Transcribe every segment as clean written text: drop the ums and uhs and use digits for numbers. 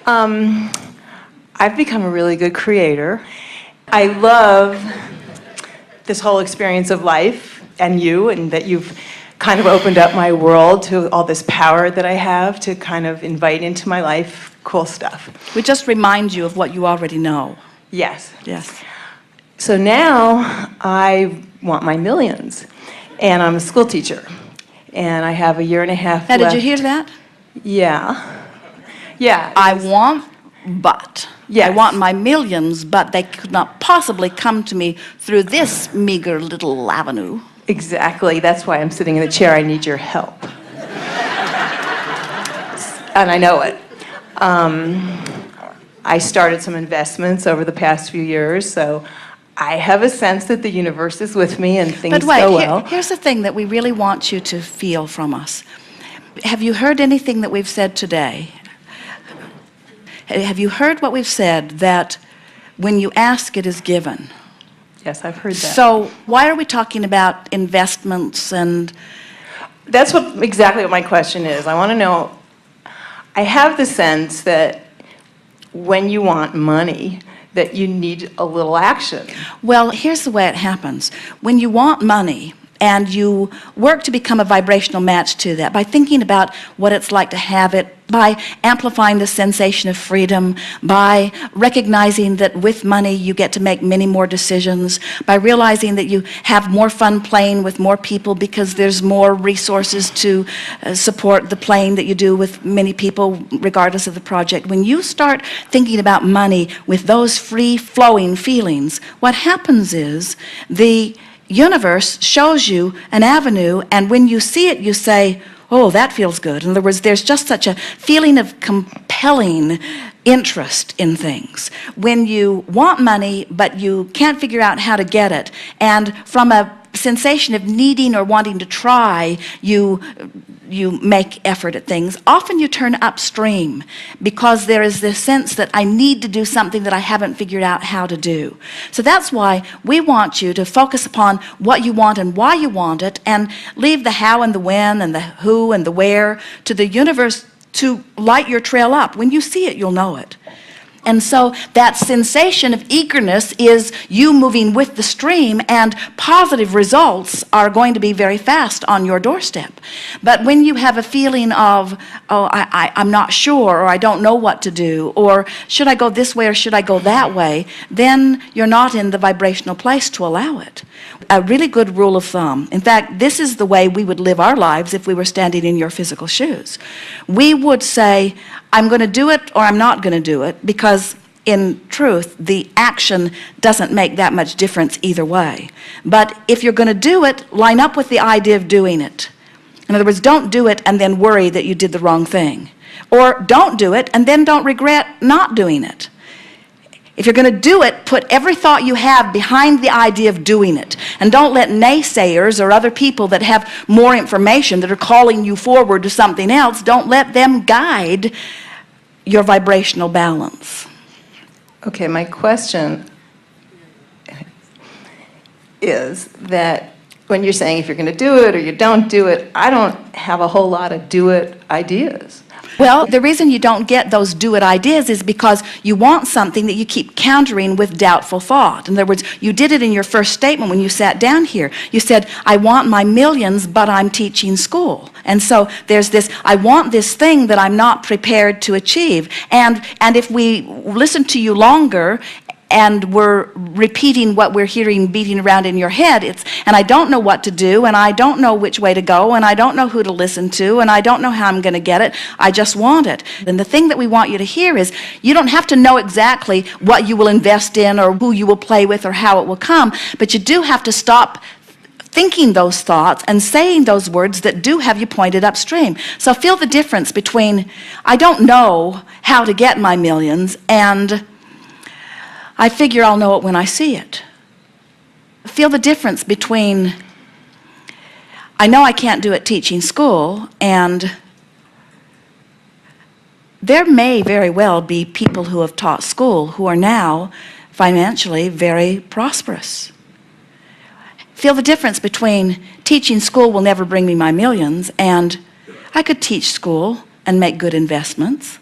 I've become a really good creator. I love this whole experience of life and you, and that you've kind of opened up my world to all this power that I have to kind of invite into my life cool stuff. We just remind you of what you already know. Yes. Yes. So now I want my millions, and I'm a school teacher, and I have a year and a half Now, left. did you hear that? Yeah. Yeah. I want, but. Yes. I want my millions, but they could not possibly come to me through this meager little avenue. Exactly. That's why I'm sitting in the chair. I need your help. And I know it. I started some investments over the past few years, so I have a sense that the universe is with me and things go well. Here's the thing that we really want you to feel from us. Have you heard anything that we've said today? Have you heard what we've said, that when you ask, it is given? Yes, I've heard that. So why are we talking about investments and... That's exactly what my question is. I want to know, I have the sense that when you want money, that you need a little action. Well, here's the way it happens. When you want money, and you work to become a vibrational match to that by thinking about what it's like to have it, by amplifying the sensation of freedom, by recognizing that with money you get to make many more decisions, by realizing that you have more fun playing with more people because there's more resources to support the playing that you do with many people regardless of the project. When you start thinking about money with those free-flowing feelings, what happens is the universe shows you an avenue, and when you see it, you say, oh, that feels good. In other words, there's just such a feeling of compelling interest in things. When you want money, but you can't figure out how to get it, and from a sensation of needing or wanting to try, you make effort at things. Often you turn upstream because there is this sense that I need to do something that I haven't figured out how to do. So that's why we want you to focus upon what you want and why you want it, and leave the how and the when and the who and the where to the universe to light your trail up. When you see it, you'll know it. And so that sensation of eagerness is you moving with the stream, and positive results are going to be very fast on your doorstep. But when you have a feeling of, oh, I'm not sure, or I don't know what to do, or should I go this way or should I go that way, then you're not in the vibrational place to allow it. A really good rule of thumb, in fact, this is the way we would live our lives if we were standing in your physical shoes. We would say, I'm going to do it or I'm not going to do it, because in truth, the action doesn't make that much difference either way. But if you're going to do it, line up with the idea of doing it. In other words, don't do it and then worry that you did the wrong thing. Or don't do it and then don't regret not doing it. If you're going to do it, put every thought you have behind the idea of doing it. And don't let naysayers or other people that have more information that are calling you forward to something else, don't let them guide your vibrational balance. Okay, my question is that when you're saying if you're going to do it or you don't do it, I don't have a whole lot of do it ideas. Well, the reason you don't get those do-it ideas is because you want something that you keep countering with doubtful thought. In other words, you did it in your first statement when you sat down here. You said, I want my millions, but I'm teaching school. And so there's this, I want this thing that I'm not prepared to achieve. And if we listen to you longer, and we're repeating what we're hearing beating around in your head, and I don't know what to do, and I don't know which way to go, and I don't know who to listen to, and I don't know how I'm going to get it, I just want it. And the thing that we want you to hear is, you don't have to know exactly what you will invest in or who you will play with or how it will come, but you do have to stop thinking those thoughts and saying those words that do have you pointed upstream. So feel the difference between, I don't know how to get my millions, and I figure I'll know it when I see it. Feel the difference between, I know I can't do it teaching school, and there may very well be people who have taught school who are now financially very prosperous. Feel the difference between teaching school will never bring me my millions, and I could teach school and make good investments.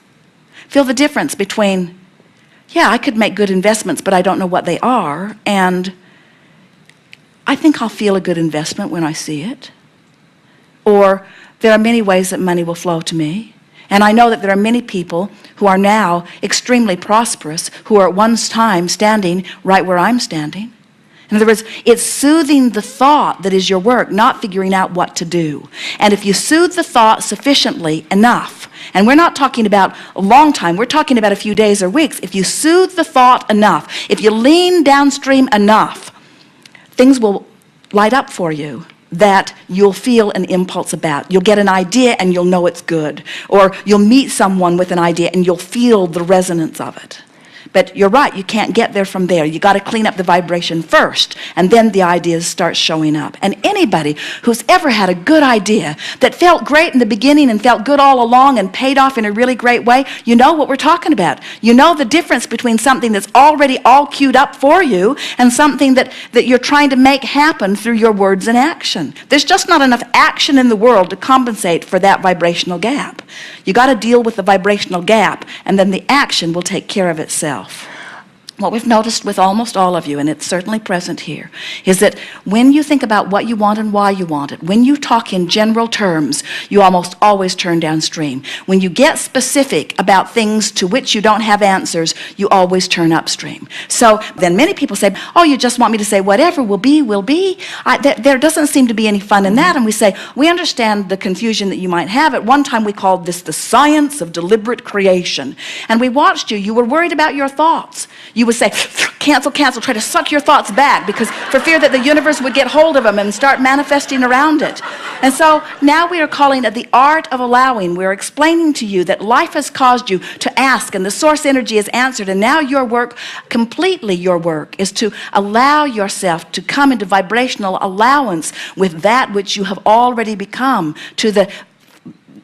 Feel the difference between, yeah, I could make good investments, but I don't know what they are, and I think I'll feel a good investment when I see it. Or there are many ways that money will flow to me. And I know that there are many people who are now extremely prosperous who are at one time standing right where I'm standing. In other words, it's soothing the thought that is your work, not figuring out what to do. And if you soothe the thought sufficiently enough, and we're not talking about a long time, we're talking about a few days or weeks. If you soothe the thought enough, if you lean downstream enough, things will light up for you that you'll feel an impulse about. You'll get an idea and you'll know it's good. Or you'll meet someone with an idea and you'll feel the resonance of it. But you're right, you can't get there from there. You got to clean up the vibration first, and then the ideas start showing up. And anybody who's ever had a good idea that felt great in the beginning and felt good all along and paid off in a really great way, you know what we're talking about. You know the difference between something that's already all queued up for you and something that you're trying to make happen through your words and action. There's just not enough action in the world to compensate for that vibrational gap. You got to deal with the vibrational gap, and then the action will take care of itself. What we've noticed with almost all of you, and it's certainly present here, is that when you think about what you want and why you want it, when you talk in general terms, you almost always turn downstream. When you get specific about things to which you don't have answers, you always turn upstream. So then many people say, oh, you just want me to say whatever will be, will be. There doesn't seem to be any fun in that. And we say, we understand the confusion that you might have. At one time we called this the science of deliberate creation. And we watched you. You were worried about your thoughts. You would say, cancel, cancel, try to suck your thoughts back because for fear that the universe would get hold of them and start manifesting around it. And so now we are calling it the art of allowing. We're explaining to you that life has caused you to ask and the source energy is answered, and now your work, completely your work, is to allow yourself to come into vibrational allowance with that which you have already become, to the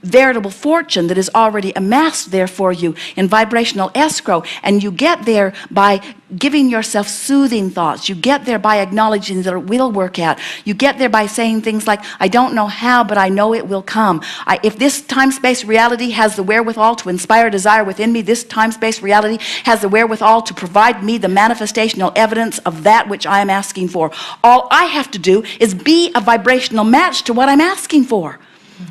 veritable fortune that is already amassed there for you in vibrational escrow. And you get there by giving yourself soothing thoughts. You get there by acknowledging that it will work out. You get there by saying things like, I don't know how, but I know it will come. If this time-space reality has the wherewithal to inspire desire within me, this time-space reality has the wherewithal to provide me the manifestational evidence of that which I am asking for. All I have to do is be a vibrational match to what I'm asking for.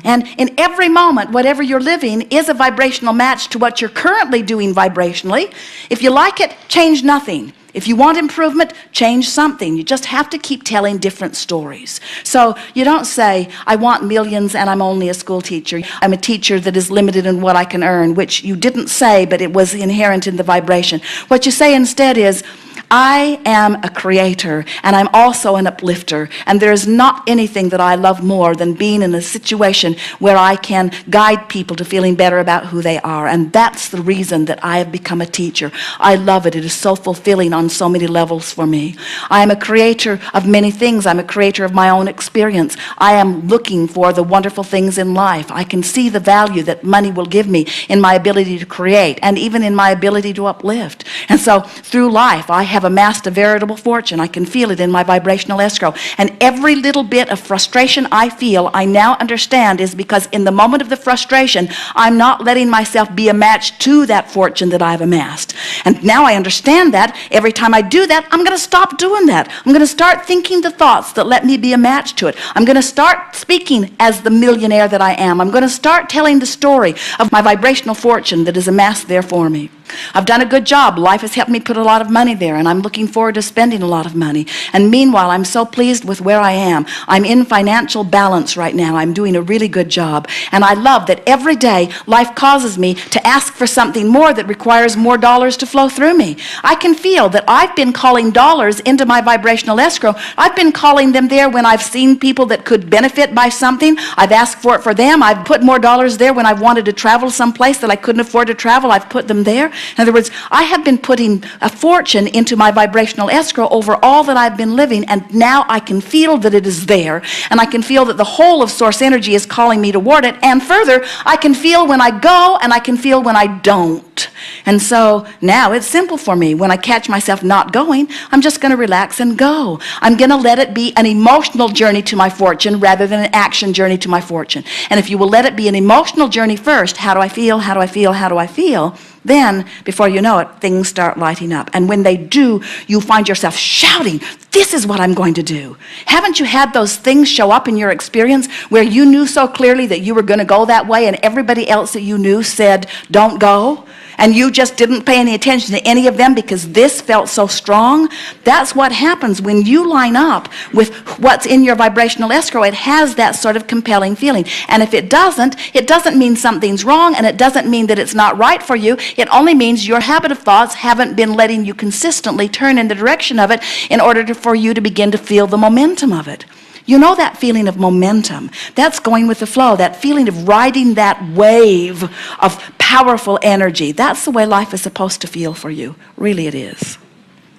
And in every moment, whatever you're living is a vibrational match to what you're currently doing vibrationally. If you like it, change nothing. If you want improvement, change something. You just have to keep telling different stories. So you don't say, I want millions and I'm only a school teacher. I'm a teacher that is limited in what I can earn, which you didn't say, but it was inherent in the vibration. What you say instead is, I am a creator, and I'm also an uplifter, and there is not anything that I love more than being in a situation where I can guide people to feeling better about who they are, and that's the reason that I have become a teacher. I love it. It is so fulfilling on so many levels for me. I am a creator of many things. I'm a creator of my own experience. I am looking for the wonderful things in life. I can see the value that money will give me in my ability to create, and even in my ability to uplift. And so through life, I have amassed a veritable fortune. I can feel it in my vibrational escrow. And every little bit of frustration I feel, I now understand is because in the moment of the frustration, I'm not letting myself be a match to that fortune that I've amassed. And now I understand that. Every time I do that, I'm going to stop doing that. I'm going to start thinking the thoughts that let me be a match to it. I'm going to start speaking as the millionaire that I am. I'm going to start telling the story of my vibrational fortune that is amassed there for me. I've done a good job. Life has helped me put a lot of money there, and I'm looking forward to spending a lot of money. And meanwhile, I'm so pleased with where I am. I'm in financial balance right now. I'm doing a really good job. And I love that every day life causes me to ask for something more that requires more dollars to flow through me. I can feel that I've been calling dollars into my vibrational escrow. I've been calling them there when I've seen people that could benefit by something. I've asked for it for them. I've put more dollars there when I've wanted to travel someplace that I couldn't afford to travel. I've put them there. In other words, I have been putting a fortune into my vibrational escrow over all that I've been living, and now I can feel that it is there, and I can feel that the whole of source energy is calling me toward it, and further, I can feel when I go, and I can feel when I don't. And so now it's simple for me. When I catch myself not going, I'm just going to relax and go. I'm going to let it be an emotional journey to my fortune rather than an action journey to my fortune. And if you will let it be an emotional journey first, how do I feel, how do I feel, how do I feel? Then, before you know it, things start lighting up. And when they do, you find yourself shouting, this is what I'm going to do. Haven't you had those things show up in your experience where you knew so clearly that you were going to go that way and everybody else that you knew said, don't go? And you just didn't pay any attention to any of them because this felt so strong? That's what happens when you line up with what's in your vibrational escrow. It has that sort of compelling feeling. And if it doesn't mean something's wrong, and it doesn't mean that it's not right for you. It only means your habit of thoughts haven't been letting you consistently turn in the direction of it in order for you to begin to feel the momentum of it. You know that feeling of momentum. That's going with the flow, that feeling of riding that wave of powerful energy. That's the way life is supposed to feel for you. Really it is.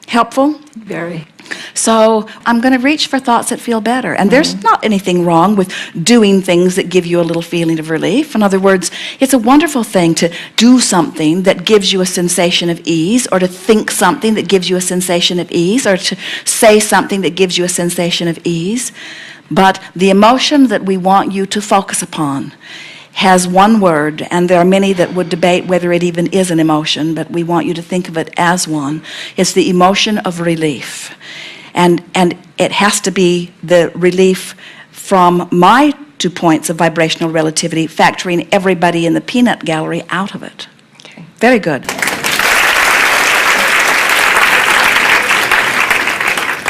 Helpful? Very. So I'm going to reach for thoughts that feel better. And there's not anything wrong with doing things that give you a little feeling of relief. In other words, it's a wonderful thing to do something that gives you a sensation of ease, or to think something that gives you a sensation of ease, or to say something that gives you a sensation of ease. But the emotion that we want you to focus upon has one word, and there are many that would debate whether it even is an emotion, but we want you to think of it as one. It's the emotion of relief. And it has to be the relief from my 2 points of vibrational relativity, factoring everybody in the peanut gallery out of it. Okay. Very good.